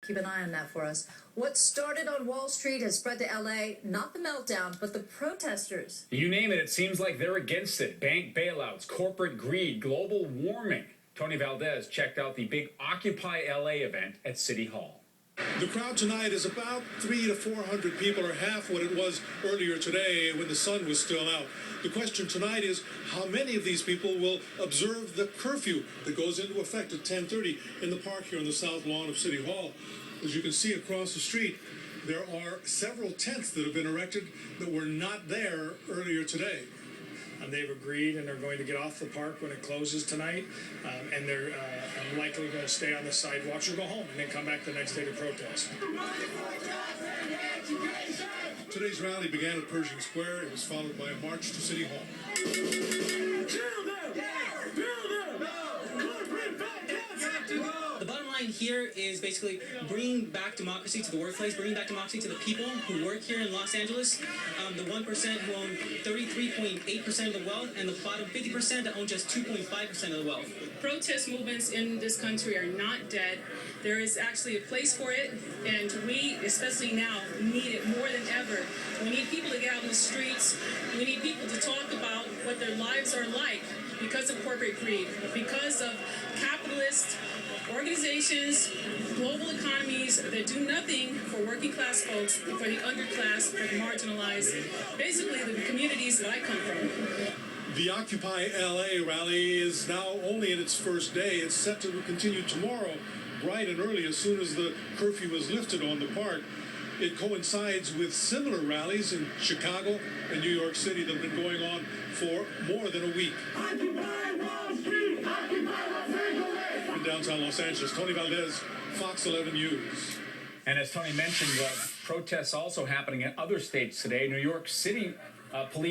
Keep an eye on that for us. What started on Wall Street has spread to LA, not the meltdown, but the protesters. You name it, it seems like they're against it. Bank bailouts, corporate greed, global warming. Tony Valdez checked out the big Occupy LA event at City Hall. The crowd tonight is about 300 to 400 people, or half what it was earlier today when the sun was still out. The question tonight is how many of these people will observe the curfew that goes into effect at 10:30 in the park here on the south lawn of City Hall. As you can see across the street, there are several tents that have been erected that were not there earlier today. And they've agreed, and they're going to get off the park when it closes tonight, and they're likely going to stay on the sidewalks or go home and then come back the next day to protest. Today's rally began at Pershing Square. It was followed by a march to City Hall. The bottom line here is basically bringing back democracy to the workplace, bringing back democracy to the people who work here in Los Angeles, the 1% who own 33.8% of the wealth, and the bottom 50% that own just 2.5% of the wealth. Protest movements in this country are not dead. There is actually a place for it, and we, especially now, need it more than ever. We need people to get out in the streets. We need people to talk about what their lives are like because of corporate greed, because of capitalist organizations, global economies that do nothing for working class folks, for the underclass, for the marginalized, basically the communities that I come from. The Occupy LA rally is now only in its first day. It's set to continue tomorrow, bright and early, as soon as the curfew is lifted on the park. It coincides with similar rallies in Chicago and New York City that have been going on for more than a week. Occupy Wall Street! Occupy Los Angeles! In downtown Los Angeles, Tony Valdez, Fox 11 News. And as Tony mentioned, protests also happening in other states today. New York City police